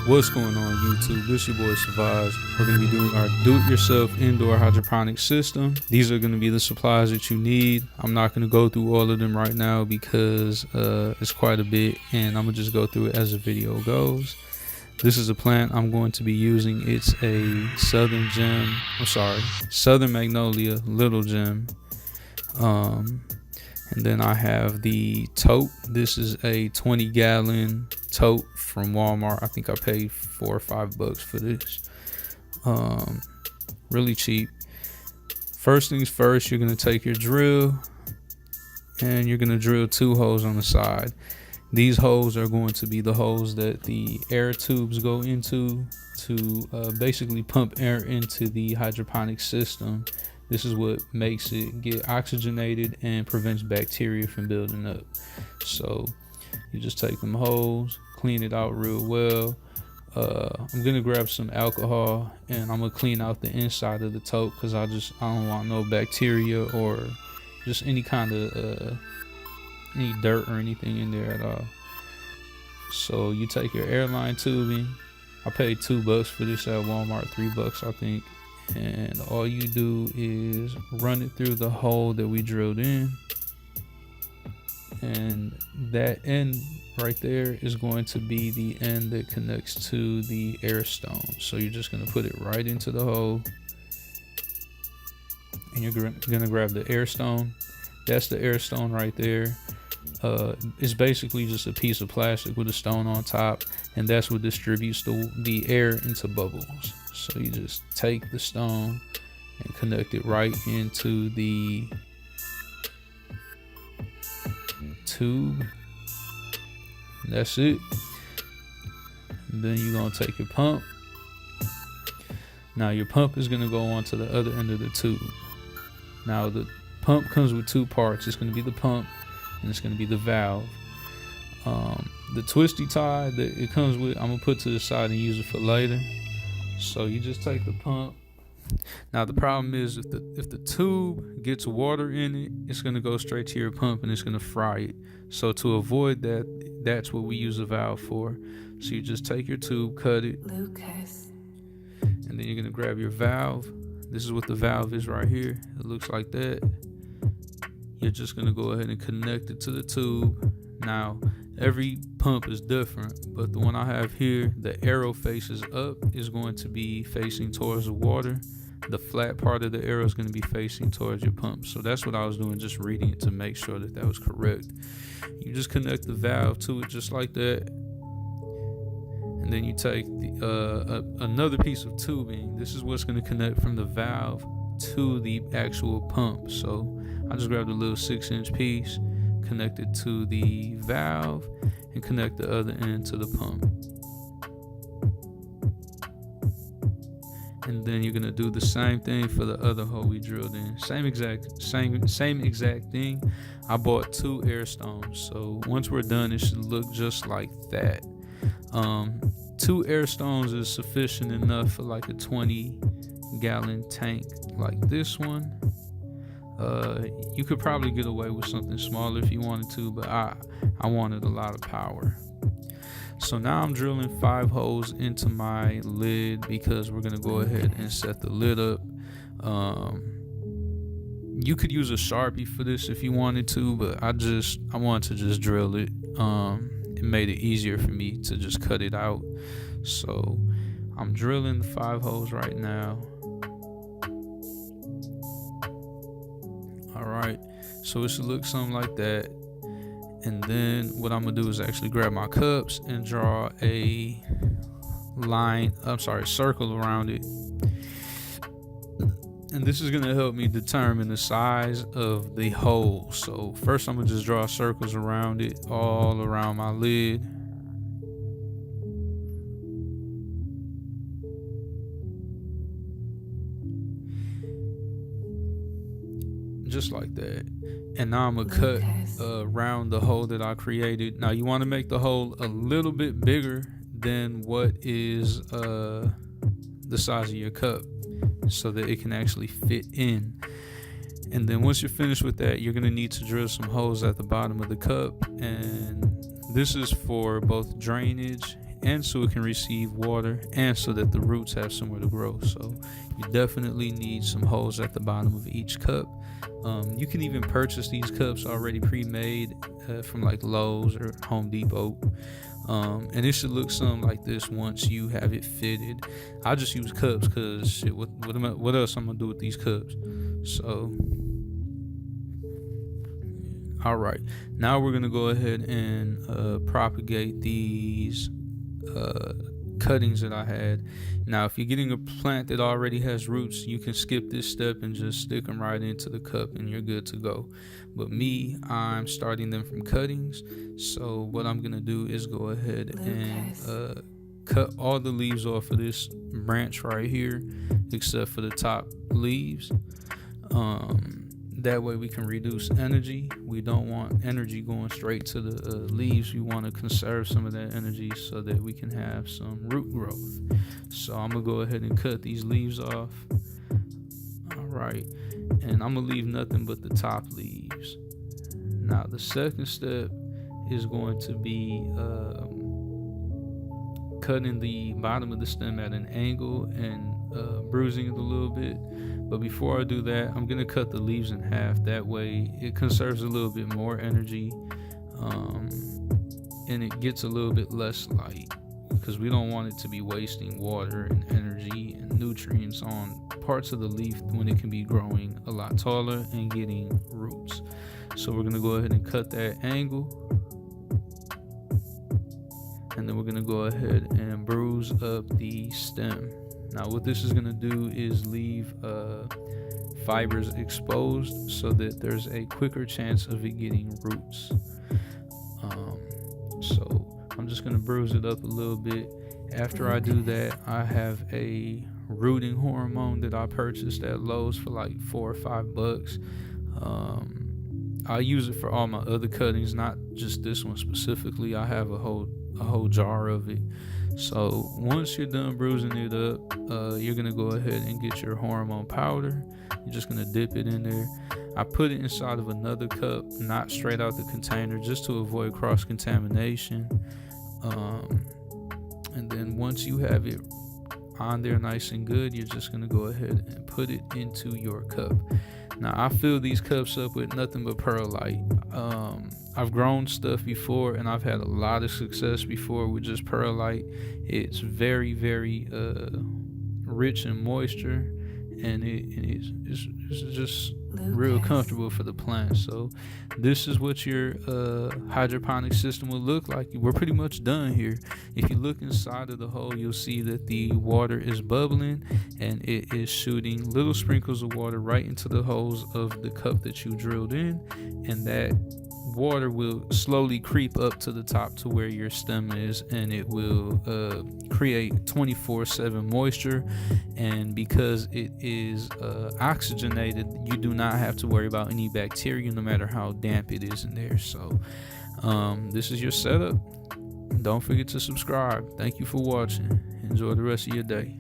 What's going on YouTube? This your boy Savage. We're going to be doing our do-it-yourself indoor hydroponic system. These are going to be the supplies that you need. I'm not going to go through all of them right now because it's quite a bit, and I'm going to just go through it as the video goes. This is a plant I'm going to be using. It's a Southern Magnolia Little Gem. And then I have the tote. This is a 20-gallon tote from Walmart. I think I paid $4 or $5 for this. Really cheap. First things first, you're gonna take your drill and you're gonna drill 2 holes on the side. These holes are going to be the holes that the air tubes go into to basically pump air into the hydroponic system. This is what makes it get oxygenated and prevents bacteria from building up. So you just take them holes, clean it out real well. I'm gonna grab some alcohol and I'm gonna clean out the inside of the tote because I don't want no bacteria or just any kind of any dirt or anything in there at all. So you take your airline tubing. I paid $2 for this at Walmart, $3 I think. And all you do is run it through the hole that we drilled in, and that end right there is going to be the end that connects to the air stone. So you're just going to put it right into the hole, and you're going to grab the air stone. That's the air stone right there. It's basically just a piece of plastic with a stone on top, and that's what distributes the air into bubbles. So you just take the stone and connect it right into the tube. That's it. And then you're going to take your pump. Now your pump is going to go on to the other end of the tube. Now the pump comes with 2 parts. It's going to be the pump and it's going to be the valve. The twisty tie that it comes with, I'm going to put to the side and use it for later. So you just take the pump. Now the problem is if the tube gets water in it, it's going to go straight to your pump and it's going to fry it. So to avoid that, that's what we use a valve for. So you just take your tube, cut it, Lucas, and then you're going to grab your valve. This is what the valve is right here. It looks like that. You're just going to go ahead and connect it to the tube. Now every pump is different, but the one I have here, the arrow faces up, is going to be facing towards the water. The flat part of the arrow is going to be facing towards your pump. So that's what I was doing, just reading it to make sure that that was correct. You just connect the valve to it just like that, and then you take another piece of tubing. This is what's going to connect from the valve to the actual pump. So I just grabbed a little 6-inch piece, connect it to the valve, and connect the other end to the pump. And then you're gonna do the same thing for the other hole we drilled in. Same exact thing. I bought 2 air stones, so once we're done it should look just like that. 2 air stones is sufficient enough for like a 20-gallon tank like this one. You could probably get away with something smaller if you wanted to, but I wanted a lot of power. So now I'm drilling 5 holes into my lid because we're gonna go ahead and set the lid up. You could use a Sharpie for this if you wanted to, but I wanted to just drill it. It made it easier for me to just cut it out. So I'm drilling the 5 holes right now. Alright, so it should look something like that. And then what I'm gonna do is actually grab my cups and draw a circle around it. And this is gonna help me determine the size of the hole. So first I'm gonna just draw circles around it, all around my lid. Just like that. And now I'm gonna cut around the hole that I created. Now you want to make the hole a little bit bigger than what is the size of your cup, so that it can actually fit in. And then once you're finished with that, you're gonna need to drill some holes at the bottom of the cup, and this is for both drainage and so it can receive water, and so that the roots have somewhere to grow. So you definitely need some holes at the bottom of each cup. You can even purchase these cups already pre-made from like Lowe's or Home Depot. And it should look something like this once you have it fitted. I just use cups because shit, what else I'm gonna do with these cups? So all right, now we're gonna go ahead and propagate these cuttings that I had. Now if you're getting a plant that already has roots, you can skip this step and just stick them right into the cup and you're good to go. But me, I'm starting them from cuttings. So what I'm gonna do is go ahead and cut all the leaves off of this branch right here, except for the top leaves. That way we can reduce energy. We don't want energy going straight to the leaves. We want to conserve some of that energy so that we can have some root growth. So I'm gonna go ahead and cut these leaves off. All right, and I'm gonna leave nothing but the top leaves. Now the second step is going to be cutting the bottom of the stem at an angle and bruising it a little bit. But before I do that, I'm gonna cut the leaves in half. That way it conserves a little bit more energy, and it gets a little bit less light, because we don't want it to be wasting water and energy and nutrients on parts of the leaf when it can be growing a lot taller and getting roots. So we're gonna go ahead and cut that angle, and then we're gonna go ahead and bruise up the stem. Now what this is going to do is leave fibers exposed so that there's a quicker chance of it getting roots. So I'm just going to bruise it up a little bit. After I do that, I have a rooting hormone that I purchased at Lowe's for like $4 or $5. I use it for all my other cuttings, not just this one specifically. I have a whole jar of it. So once you're done bruising it up, you're gonna go ahead and get your hormone powder. You're just gonna dip it in there. I put it inside of another cup, not straight out the container, just to avoid cross-contamination. And then once you have it on there nice and good, you're just gonna go ahead and put it into your cup. Now I fill these cups up with nothing but perlite. I've grown stuff before and I've had a lot of success before with just perlite. It's very, very rich in moisture, and it's just real comfortable for the plant. So this is what your hydroponic system will look like. We're pretty much done here. If you look inside of the hole, you'll see that the water is bubbling and it is shooting little sprinkles of water right into the holes of the cup that you drilled in, and that water will slowly creep up to the top to where your stem is, and it will create 24/7 moisture. And because it is oxygenated, you do not have to worry about any bacteria, no matter how damp it is in there. So this is your setup. Don't forget to subscribe. Thank you for watching. Enjoy the rest of your day.